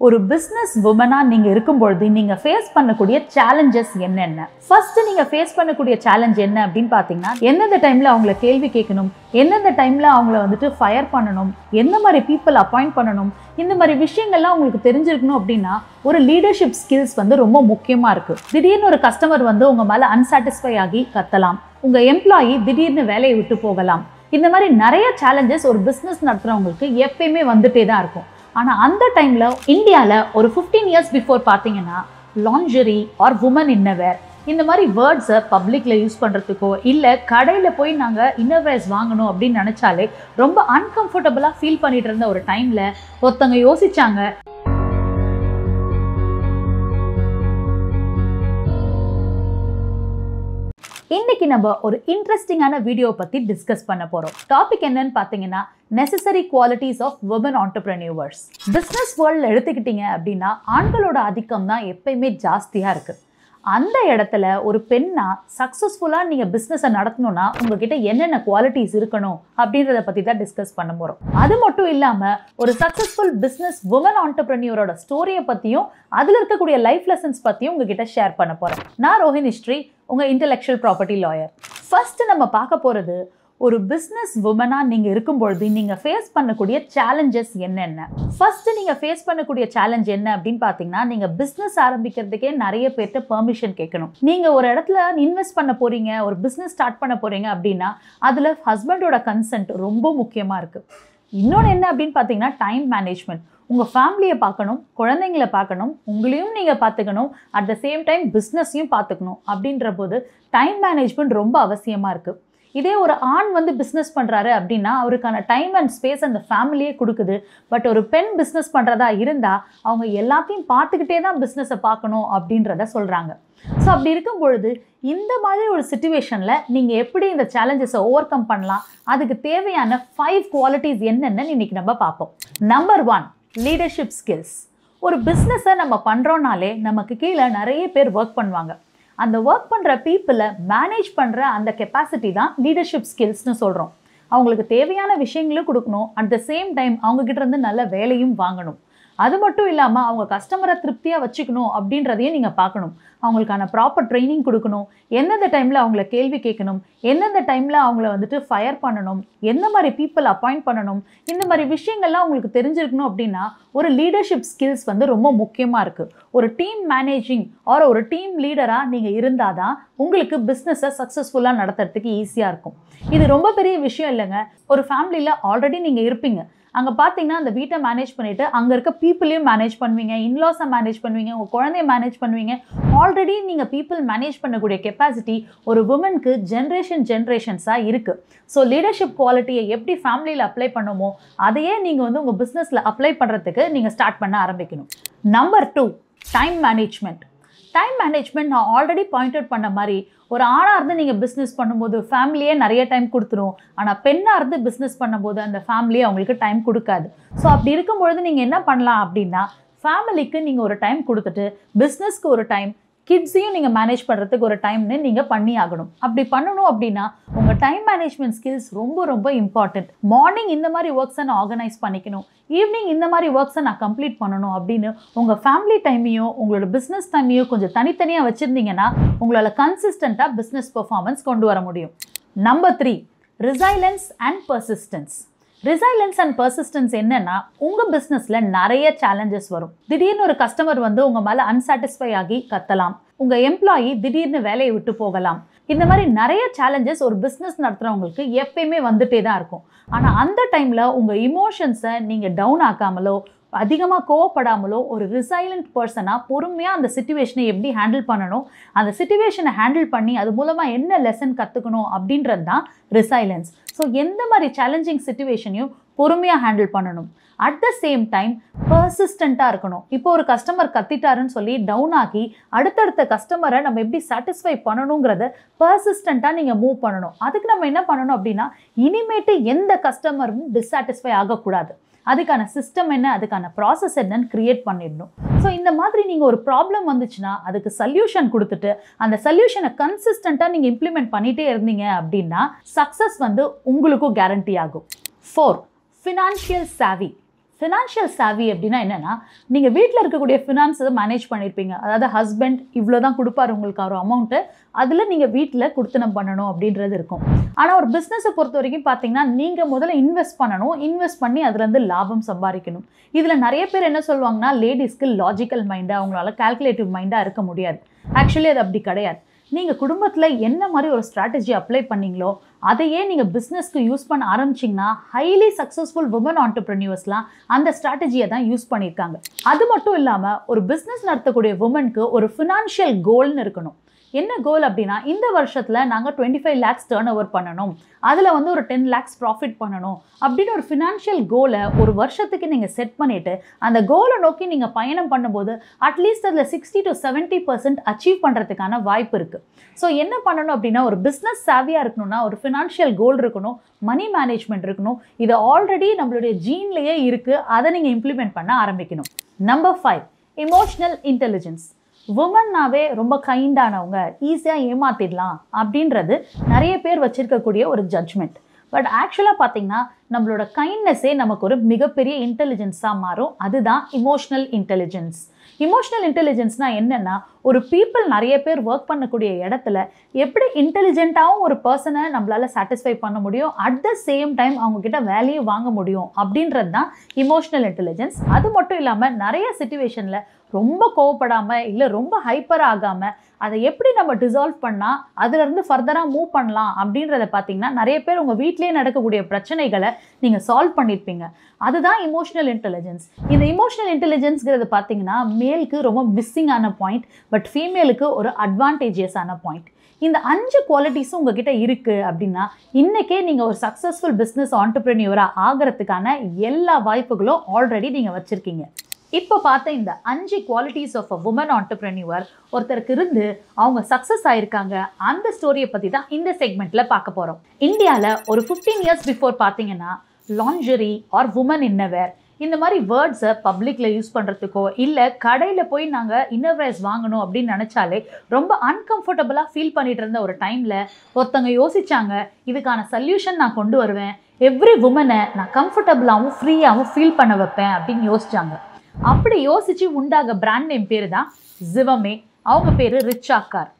ஒரு பிசினஸ் வுமனா நீங்க இருக்கும்போது நீங்க ஃபேஸ் பண்ணக்கூடிய சேலஞ்சஸ் என்னென்ன? ஃபர்ஸ்ட் நீங்க ஃபேஸ் பண்ணக்கூடிய சேலஞ்ச் என்ன அப்படின்னு பாத்தீங்கன்னா, எந்தெந்த டைம்ல அவங்கள கேள்வி கேட்கணும், எந்தெந்த டைம்ல அவங்கள வந்துட்டு ஃபயர் பண்ணணும், எந்த மாதிரி பீப்புள் அப்பாயிண்ட் பண்ணணும், இந்த மாதிரி விஷயங்கள்லாம் உங்களுக்கு தெரிஞ்சிருக்கணும். அப்படின்னா ஒரு லீடர்ஷிப் ஸ்கில்ஸ் வந்து ரொம்ப முக்கியமா இருக்கு. திடீர்னு ஒரு கஸ்டமர் வந்து உங்க மேல அன்சாட்டிஸ்ஃபை ஆகி கத்தலாம், உங்க எம்ப்ளாயி திடீர்னு வேலையை விட்டு போகலாம். இந்த மாதிரி நிறைய சேலஞ்சஸ் ஒரு பிசினஸ் நடத்துறவங்களுக்கு எப்பயுமே வந்துட்டே தான் இருக்கும். ஆனால் அந்த டைமில் இந்தியாவில் ஒரு 15 இயர்ஸ் பிஃபோர் பார்த்தீங்கன்னா லாஞ்சரி ஆர் உமன் இன்னவேர் இந்த மாதிரி வேர்ட்ஸை பப்ளிக்கில் யூஸ் பண்ணுறதுக்கோ இல்லை கடையில் போய் நாங்கள் இன்னவேர்ஸ் வாங்கணும் அப்படின்னு நினச்சாலே ரொம்ப அன்கம்ஃபர்டபுளாக ஃபீல் பண்ணிட்டு இருந்த ஒரு டைமில் ஒருத்தவங்க யோசிச்சாங்க, இன்னைக்கு நம்ம ஒரு இன்ட்ரெஸ்டிங்கான வீடியோ பற்றி டிஸ்கஸ் பண்ண போகிறோம். டாபிக் என்னன்னு பார்த்தீங்கன்னா, necessary qualities of women entrepreneurs. Business வேர்ல்டில் எடுத்துக்கிட்டீங்க அப்படின்னா ஆண்களோட ஆதிக்கம் தான் எப்பயுமே ஜாஸ்தியாக இருக்குது. அந்த இடத்துல ஒரு பெண்ணா சக்ஸஸ்ஃபுல்லாக நீங்கள் பிஸ்னஸை நடத்தணும்னா உங்ககிட்ட என்னென்ன குவாலிட்டிஸ் இருக்கணும் அப்படின்றத பற்றி தான் டிஸ்கஸ் பண்ண போகிறோம். அது மட்டும் இல்லாமல் ஒரு சக்ஸஸ்ஃபுல் பிஸ்னஸ் உமன் ஆண்டர்பிரனியூரோட ஸ்டோரியை பற்றியும் அதில் இருக்கக்கூடிய லைஃப் லெசன்ஸ் பற்றியும் உங்ககிட்ட ஷேர் பண்ண போகிறேன். நான் ரோஹினி ஸ்ரீ, உங்கள் இன்டெலெக்சுவல் ப்ராப்பர்ட்டி லாயர். ஃபர்ஸ்ட் நம்ம பார்க்க போகிறது, ஒரு பிஸ்னஸ் வுமனாக நீங்கள் இருக்கும்பொழுது நீங்கள் ஃபேஸ் பண்ணக்கூடிய சேலஞ்சஸ் என்னென்ன? ஃபர்ஸ்ட் நீங்கள் ஃபேஸ் பண்ணக்கூடிய சேலஞ்ச் என்ன அப்படின்னு பார்த்தீங்கன்னா, நீங்கள் பிஸ்னஸ் ஆரம்பிக்கிறதுக்கே நிறைய பேர்கிட்ட பெர்மிஷன் கேட்கணும். நீங்கள் ஒரு இடத்துல இன்வெஸ்ட் பண்ண போகிறீங்க, ஒரு பிஸ்னஸ் ஸ்டார்ட் பண்ண போகிறீங்க அப்படின்னா அதில் ஹஸ்பண்டோட கன்சென்ட் ரொம்ப முக்கியமாக இருக்குது. இன்னொன்று என்ன அப்படின்னு பார்த்தீங்கன்னா, டைம் மேனேஜ்மெண்ட். உங்கள் ஃபேமிலியை பார்க்கணும், குழந்தைங்களை பார்க்கணும், உங்களையும் நீங்கள் பார்த்துக்கணும், அட் த சேம் டைம் பிஸ்னஸையும் பார்த்துக்கணும். அப்படின்ற போது டைம் மேனேஜ்மெண்ட் ரொம்ப அவசியமாக இருக்குது. இதே ஒரு ஆண் வந்து பிஸ்னஸ் பண்ணுறாரு அப்படின்னா அவருக்கான டைம் அண்ட் ஸ்பேஸ் அந்த ஃபேமிலியே கொடுக்குது. பட் ஒரு பெண் பிஸ்னஸ் பண்ணுறதா இருந்தால் அவங்க எல்லாத்தையும் பார்த்துக்கிட்டே தான் பிஸ்னஸை பார்க்கணும் அப்படின்றத சொல்கிறாங்க. ஸோ அப்படி இருக்கும் பொழுது இந்த மாதிரி ஒரு சிச்சுவேஷனில் நீங்கள் எப்படி இந்த சேலஞ்சஸை ஓவர் கம் பண்ணலாம், அதுக்கு தேவையான 5 குவாலிட்டிஸ் என்னென்னு இன்னைக்கு நம்ம பார்ப்போம். Number 1, leadership skills. ஒரு பிஸ்னஸை நம்ம பண்ணுறோன்னாலே நமக்கு கீழே நிறைய பேர் ஒர்க் பண்ணுவாங்க. அந்த ஒர்க் பண்ணுற பீப்புளை மேனேஜ் பண்ணுற அந்த கெப்பாசிட்டி தான் லீடர்ஷிப் ஸ்கில்ஸ்னு சொல்கிறோம். அவங்களுக்கு தேவையான விஷயங்களும் கொடுக்கணும், அட் த சேம் டைம் அவங்ககிட்ட இருந்து நல்ல வேலையும் வாங்கணும். அது மட்டும் இல்லாமல் அவங்க கஸ்டமரை திருப்தியாக வச்சுக்கணும் அப்படின்றதையும் நீங்கள் பார்க்கணும். அவங்களுக்கான ப்ராப்பர் ட்ரைனிங் கொடுக்கணும், எந்தெந்த டைமில் அவங்கள கேள்வி கேட்கணும், எந்தெந்த டைமில் அவங்கள வந்துட்டு ஃபயர் பண்ணணும், எந்த மாதிரி பீப்புள் அப்பாயிண்ட் பண்ணணும், இந்த மாதிரி விஷயங்கள்லாம் உங்களுக்கு தெரிஞ்சிருக்கணும். அப்படின்னா ஒரு லீடர்ஷிப் ஸ்கில்ஸ் வந்து ரொம்ப முக்கியமாக இருக்குது. ஒரு டீம் மேனேஜிங் ஆர் ஒரு டீம் லீடராக நீங்கள் இருந்தால் தான் உங்களுக்கு பிஸ்னஸை சக்ஸஸ்ஃபுல்லாக நடத்துறதுக்கு ஈஸியாக இருக்கும். இது ரொம்ப பெரிய விஷயம் இல்லைங்க. ஒரு ஃபேமிலியில் ஆல்ரெடி நீங்கள் இருப்பீங்க, அங்கே பார்த்தீங்கன்னா அந்த வீட்டை மேனேஜ் பண்ணிவிட்டு அங்கே இருக்க பீப்புளையும் மேனேஜ் பண்ணுவீங்க, இன்லாஸை மேனேஜ் பண்ணுவீங்க, உங்கள் குழந்தைய மேனேஜ் பண்ணுவீங்க. ஆல்ரெடி நீங்கள் பீப்புள் மேனேஜ் பண்ணக்கூடிய கெப்பாசிட்டி ஒரு உமனுக்கு ஜென்ரேஷன்ஸாக இருக்குது. ஸோ லீடர்ஷிப் குவாலிட்டியை எப்படி ஃபேமிலியில் அப்ளை பண்ணுமோ அதையே நீங்கள் வந்து உங்கள் பிஸ்னஸில் அப்ளை பண்ணுறதுக்கு நீங்கள் ஸ்டார்ட் பண்ண ஆரம்பிக்கணும். Number 2, time management. Time management நான் ஆல்ரெடி பாயிண்ட் அவுட் பண்ண மாதிரி, ஒரு ஆணாக இருந்து நீங்கள் பிஸ்னஸ் பண்ணும்போது ஃபேமிலியே நிறைய டைம் கொடுத்துரும். ஆனால் பெண்ணாக இருந்து பிஸ்னஸ் பண்ணும்போது அந்த ஃபேமிலியே அவங்களுக்கு டைம் கொடுக்காது. ஸோ அப்படி இருக்கும்பொழுது நீங்கள் என்ன பண்ணலாம் அப்படின்னா, ஃபேமிலிக்கு நீங்கள் ஒரு டைம் கொடுத்துட்டு பிஸ்னஸ்க்கு ஒரு டைம், கிட்ஸையும் நீங்கள் மேனேஜ் பண்ணுறதுக்கு ஒரு டைம்னு நீங்கள் பண்ணி ஆகணும். அப்படி பண்ணணும் அப்படின்னா உங்கள் டைம் மேனேஜ்மெண்ட் ஸ்கில்ஸ் ரொம்ப ரொம்ப இம்பார்ட்டன்ட். மார்னிங் இந்த மாதிரி ஒர்க்ஸை நான் ஆர்கனைஸ் பண்ணிக்கணும், ஈவினிங் இந்த மாதிரி ஒர்க்ஸை நான் கம்ப்ளீட் பண்ணணும் அப்படின்னு உங்கள் ஃபேமிலி டைமையும் உங்களோட பிஸ்னஸ் டைமையும் கொஞ்சம் தனித்தனியாக வச்சுருந்தீங்கன்னா உங்களால் கன்சிஸ்டண்ட்டாக பிஸ்னஸ் பெர்ஃபார்மன்ஸ் கொண்டு வர முடியும். Number 3, resilience and persistence. Resilience and persistence என்னன்னா, உங்கள் பிஸ்னஸில் நிறைய சேலஞ்சஸ் வரும். திடீர்னு ஒரு கஸ்டமர் வந்து உங்கள் மேலே அன்சாட்டிஸ்ஃபை ஆகி கத்தலாம், உங்கள் எம்ப்ளாயி திடீர்னு வேலையை விட்டு போகலாம். இந்த மாதிரி நிறைய சேலஞ்சஸ் ஒரு பிஸ்னஸ் நடத்துகிறவங்களுக்கு எப்பயுமே வந்துட்டே தான் இருக்கும். ஆனால் அந்த டைமில் உங்கள் இமோஷன்ஸை நீங்கள் டவுன் ஆக்காமலோ அதிகமாக கோவப்படாமலோ ஒரு ரெசிலியன்ட் பர்சனாக பொறுமையாக அந்த சிச்சுவேஷனை எப்படி ஹேண்டில் பண்ணணும், அந்த சிச்சுவேஷனை ஹேண்டில் பண்ணி அது மூலமாக என்ன லெசன் கற்றுக்கணும் அப்படின்றது தான் ரெசிலியன்ஸ். ஸோ எந்த மாதிரி சேலஞ்சிங் சிச்சுவேஷனையும் பொறுமையாக ஹேண்டில் பண்ணணும். அட் த சேம் டைம் பர்சிஸ்டண்ட்டாக இருக்கணும். இப்போ ஒரு கஸ்டமர் கத்திட்டாருன்னு சொல்லி டவுன் ஆகி அடுத்தடுத்த கஸ்டமரை நம்ம எப்படி சாட்டிஸ்ஃபை பண்ணணுங்கிறத பர்சிஸ்டண்ட்டாக நீங்கள் மூவ் பண்ணணும். அதுக்கு நம்ம என்ன பண்ணணும் அப்படின்னா, இனிமேட்டு எந்த கஸ்டமரும் டிஸாட்டிஸ்ஃபை ஆகக்கூடாது. அதுக்கான சிஸ்டம் என்ன, அதுக்கான ப்ராசஸ் என்னன்னு கிரியேட் பண்ணிடணும். ஸோ இந்த மாதிரி நீங்கள் ஒரு ப்ராப்ளம் வந்துச்சுன்னா அதுக்கு சல்யூஷன் கொடுத்துட்டு அந்த சொல்யூஷனை கன்சிஸ்டண்ட்டாக நீங்கள் இம்ப்ளிமெண்ட் பண்ணிகிட்டே இருந்தீங்க அப்படின்னா சக்ஸஸ் வந்து உங்களுக்கும் கேரண்டி ஆகும். 4, ஃபினான்ஷியல் சாவி. ஃபினான்ஷியல் சாவி அப்படின்னா என்னென்னா, நீங்கள் வீட்டில் இருக்கக்கூடிய ஃபினான்ஸை மேனேஜ் பண்ணியிருப்பீங்க. அதாவது ஹஸ்பண்ட் இவ்வளோ தான் கொடுப்பார் உங்களுக்கு ஒரு அமௌண்ட்டு, அதில் நீங்கள் வீட்டில் குடுத்தனம் பண்ணணும் அப்படின்றது இருக்கும். ஆனால் ஒரு பிஸ்னஸை பொறுத்த வரைக்கும் பார்த்தீங்கன்னா, நீங்கள் முதல்ல இன்வெஸ்ட் பண்ணணும். இன்வெஸ்ட் பண்ணி அதுலேருந்து லாபம் சம்பாதிக்கணும். இதில் நிறைய பேர் என்ன சொல்லுவாங்கன்னா, லேடிஸ்க்கு லாஜிக்கல் மைண்டாக, அவங்களால கால்குலேட்டிவ் மைண்டாக இருக்க முடியாது. ஆக்சுவலி அது அப்படி கிடையாது. நீங்கள் குடும்பத்தில் என்ன மாதிரி ஒரு ஸ்ட்ராட்டஜி அப்ளை பண்ணீங்களோ அதையே நீங்கள் பிஸ்னஸ்க்கு யூஸ் பண்ண ஆரம்பிச்சிங்கன்னா, ஹைலி சக்ஸஸ்ஃபுல் உமன் ஆண்டர்ப்ரெனியூர்ஸ்லாம் அந்த ஸ்ட்ராட்டஜியை தான் யூஸ் பண்ணியிருக்காங்க. அது மட்டும் இல்லாமல் ஒரு பிஸ்னஸ் நடத்தக்கூடிய உமனுக்கு ஒரு ஃபினான்ஷியல் கோல்னு இருக்கணும். என்ன கோல் அப்படின்னா, இந்த வருஷத்தில் நாங்கள் 25 lakhs டர்ன் ஓவர் பண்ணணும், அதில் ஒரு 10 lakhs ப்ராஃபிட் பண்ணணும் அப்படின்னு ஒரு ஃபினான்ஷியல் கோலை ஒரு வருஷத்துக்கு நீங்கள் செட் பண்ணிவிட்டு அந்த கோலை நோக்கி நீங்கள் பயணம் பண்ணும்போது அட்லீஸ்ட் அதில் 60 to 70% அச்சீவ் பண்ணுறதுக்கான வாய்ப்பு இருக்குது. ஸோ என்ன பண்ணணும் அப்படின்னா, ஒரு பிஸ்னஸ் சாவியாக இருக்கணும்னா ஒரு ஃபினான்ஷியல் கோல் இருக்கணும், மணி மேனேஜ்மெண்ட் இருக்கணும். இது ஆல்ரெடி நம்மளுடைய ஜீன்லேயே இருக்குது. அதை நீங்கள் இம்ப்ளிமெண்ட் பண்ண ஆரம்பிக்கணும். Number 5, emotional intelligence. உமன்னாவே ரொம்ப கைண்டானவங்க, ஈஸியாக ஏமாத்திடலாம் அப்படின்றது நிறைய பேர் வச்சுருக்கக்கூடிய ஒரு ஜட்ஜ்மெண்ட். பட் ஆக்சுவலாக பார்த்தீங்கன்னா, நம்மளோட கைண்ட்னஸே நமக்கு ஒரு மிகப்பெரிய இன்டெலிஜென்ஸாக மாறும். அதுதான் இமோஷ்னல் இன்டெலிஜென்ஸ். இமோஷ்னல் இன்டெலிஜென்ஸ்னால் என்னென்னா, ஒரு பீப்புள் நிறைய பேர் ஒர்க் பண்ணக்கூடிய இடத்துல எப்படி இன்டெலிஜென்ட்டாகவும் ஒரு பர்சனை நம்மளால் சாட்டிஸ்ஃபை பண்ண முடியும், அட் த சேம் டைம் அவங்கக்கிட்ட வேலையை வாங்க முடியும் அப்படின்றது தான் இமோஷ்னல் இன்டெலிஜென்ஸ். அது மட்டும் இல்லாமல் நிறைய சிச்சுவேஷனில் ரொம்ப கோவப்படாமல் இல்லை ரொம்ப ஹைப்பர் ஆகாமல் அதை எப்படி நம்ம டிசால்வ் பண்ணால் அதிலிருந்து ஃபர்தராக மூவ் பண்ணலாம் அப்படின்றத பார்த்தீங்கன்னா, நிறைய பேர் உங்கள் வீட்டிலேயே நடக்கக்கூடிய பிரச்சனைகளை நீங்கள் சால்வ் பண்ணியிருப்பீங்க. அதுதான் இமோஷ்னல் இன்டெலிஜென்ஸ். இந்த இமோஷ்னல் இன்டெலிஜென்ஸ்ங்கிறது பார்த்தீங்கன்னா மேலுக்கு ரொம்ப மிஸ்ஸிங்கான பாயிண்ட், பட் ஃபீமேலுக்கு ஒரு அட்வான்டேஜியஸான பாயிண்ட். இந்த 5 குவாலிட்டிஸும் உங்ககிட்ட இருக்குது அப்படின்னா, இன்றைக்கே நீங்கள் ஒரு சக்ஸஸ்ஃபுல் பிஸ்னஸ் ஆண்டர்ப்ரெனியூராக ஆகிறதுக்கான எல்லா வாய்ப்புகளும் ஆல்ரெடி நீங்கள் வச்சுருக்கீங்க. இப்போ பார்த்த இந்த 5 குவாலிட்டிஸ் ஆஃப் அ உமன் ஆண்டர்ப்ரெனியூர் ஒருத்தருக்கு இருந்து அவங்க சக்ஸஸ் ஆயிருக்காங்க. அந்த ஸ்டோரியை பற்றி தான் இந்த செக்மெண்ட்டில் பார்க்க போகிறோம். இந்தியாவில் ஒரு 15 years பிஃபோர் பார்த்தீங்கன்னா, லாஞ்சரி ஆர் உமன் இன்னவேர் இந்த மாதிரி வேர்ட்ஸை பப்ளிக்கில் யூஸ் பண்ணுறதுக்கோ இல்லை கடையில் போய் நாங்கள் இன்னர்வேர்ஸ் வாங்கணும் அப்படின்னு நினச்சாலே ரொம்ப அன்கம்ஃபர்டபுளாக ஃபீல் பண்ணிட்டு இருந்த ஒரு டைமில் ஒருத்தங்க யோசிச்சாங்க, இதுக்கான சொல்யூஷன் நான் கொண்டு வருவேன், எவ்ரி உமனை நான் கம்ஃபர்டபுளாகவும் ஃப்ரீயாகவும் ஃபீல் பண்ண வைப்பேன் அப்படின்னு யோசிச்சாங்க. அப்படி யோசிச்சு உண்டாக பிராண்ட் நேம் பேர் தான் ஜிவமே. அவங்க பேர் ரிச்சா கார்.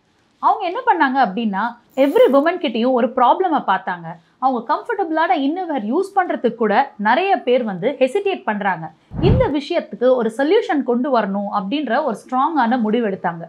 அவங்க என்ன பண்ணாங்க அப்படின்னா, எவ்ரி உமன் கிட்டேயும் ஒரு ப்ராப்ளமை பார்த்தாங்க. அவங்க கம்ஃபர்டபுளான இன்னர்வேர் யூஸ் பண்ணுறதுக்கு கூட நிறைய பேர் ஹெசிடேட் பண்ணுறாங்க. இந்த விஷயத்துக்கு ஒரு சொல்யூஷன் கொண்டு வரணும் அப்படின்ற ஒரு ஸ்ட்ராங்கான முடிவு எடுத்தாங்க.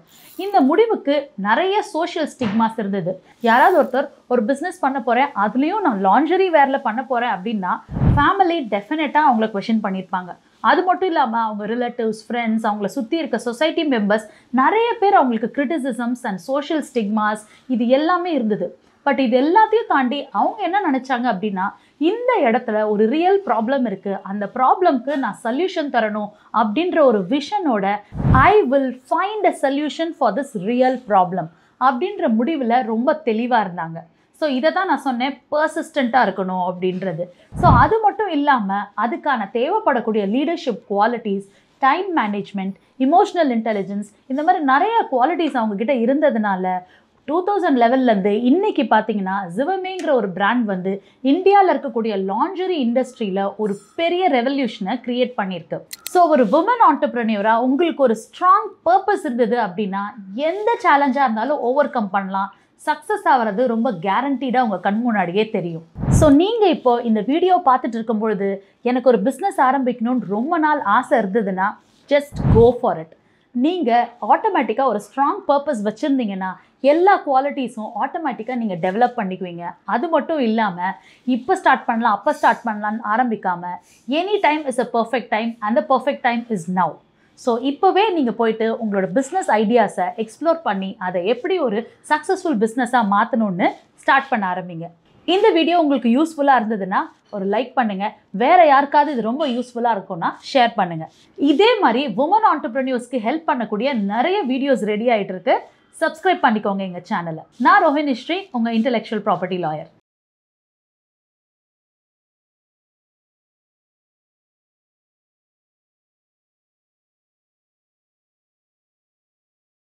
இந்த முடிவுக்கு நிறைய சோஷியல் ஸ்டிக்மாஸ் இருந்தது. யாராவது ஒருத்தர் ஒரு பிஸ்னஸ் பண்ண போகிறேன், அதுலேயும் நான் லாஞ்சரி வேரில் பண்ண போகிறேன் அப்படின்னா ஃபேமிலி டெஃபினட்டாக அவங்கள கொஷின் பண்ணியிருப்பாங்க. அது மட்டும் இல்லாமல் அவங்க ரிலேட்டிவ்ஸ், ஃப்ரெண்ட்ஸ், அவங்கள சுற்றி இருக்க சொசைட்டி மெம்பர்ஸ் நிறைய பேர் அவங்களுக்கு கிரிட்டிசிசம்ஸ் அண்ட் சோஷியல் ஸ்டிக்மாஸ் இது எல்லாமே இருந்தது. பட் இது எல்லாத்தையும் தாண்டி அவங்க என்ன நினச்சாங்க அப்படின்னா, இந்த இடத்துல ஒரு ரியல் ப்ராப்ளம் இருக்குது, அந்த ப்ராப்ளம்க்கு நான் சொல்யூஷன் தரணும் அப்படின்ற ஒரு விஷனோட I will find a solution for this real problem அப்படின்ற முடிவில் ரொம்ப தெளிவாக இருந்தாங்க. ஸோ இதை தான் நான் சொன்னேன், பர்சிஸ்டண்ட்டாக இருக்கணும் அப்படின்றது. ஸோ அது மட்டும் இல்லாமல் அதுக்கான தேவைப்படக்கூடிய leadership qualities, time management, emotional intelligence இந்த மாதிரி நிறைய குவாலிட்டிஸ் அவங்கக்கிட்ட இருந்ததுனால 2000 லெவல்லேருந்து இன்றைக்கி பார்த்தீங்கன்னா ஜிவமேங்கிற ஒரு பிராண்ட் இந்தியாவில் இருக்கக்கூடிய லாஞ்சரி இண்டஸ்ட்ரியில் ஒரு பெரிய ரெவல்யூஷனை க்ரியேட் பண்ணியிருக்கு. ஸோ ஒரு உமன் ஆண்டர்ப்ரெனியூராக உங்களுக்கு ஒரு ஸ்ட்ராங் பர்பஸ் இருந்தது அப்படின்னா எந்த சேலஞ்சாக இருந்தாலும் ஓவர் கம் பண்ணலாம். சக்ஸஸ் ஆகிறது ரொம்ப கேரண்டீடாக உங்கள் கண் முன்னாடியே தெரியும். ஸோ நீங்கள் இப்போ இந்த வீடியோ பார்த்துட்டு இருக்கும்பொழுது எனக்கு ஒரு பிஸ்னஸ் ஆரம்பிக்கணும்னு ரொம்ப நாள் ஆசை இருந்ததுன்னா ஜஸ்ட் கோ ஃபார் இட். நீங்கள் ஆட்டோமேட்டிக்காக ஒரு ஸ்ட்ராங் பர்பஸ் வச்சுருந்தீங்கன்னா எல்லா குவாலிட்டிஸும் ஆட்டோமேட்டிக்காக நீங்கள் டெவலப் பண்ணிக்குவீங்க. அது மட்டும் இல்லாமல் இப்போ ஸ்டார்ட் பண்ணலாம் அப்போ ஸ்டார்ட் பண்ணலான்னு ஆரம்பிக்காமல் any time is a perfect time and the perfect time is now. So இப்போவே நீங்கள் போயிட்டு உங்களோட பிஸ்னஸ் ஐடியாஸை எக்ஸ்ப்ளோர் பண்ணி அதை எப்படி ஒரு சக்ஸஸ்ஃபுல் பிஸ்னஸாக மாற்றணும்னு ஸ்டார்ட் பண்ண ஆரம்பிங்க. இந்த வீடியோ உங்களுக்கு யூஸ்ஃபுல்லாக இருந்ததுன்னா ஒரு லைக் பண்ணுங்கள். வேறு யாருக்காவது இது ரொம்ப யூஸ்ஃபுல்லாக இருக்கும்னா ஷேர் பண்ணுங்கள். இதே மாதிரி உமன் ஆண்டர்ப்ரெனியூர்ஸ்க்கு ஹெல்ப் பண்ணக்கூடிய நிறைய வீடியோஸ் ரெடி ஆகிட்டு இருக்கு. சப்ஸ்கிரைப் பண்ணிக்கோங்க எங்கள் சேனலை. நான் ரோஹினி ஸ்ரீ, உங்கள் இன்டெலெக்சுவல் ப்ராப்பர்ட்டி லாயர்.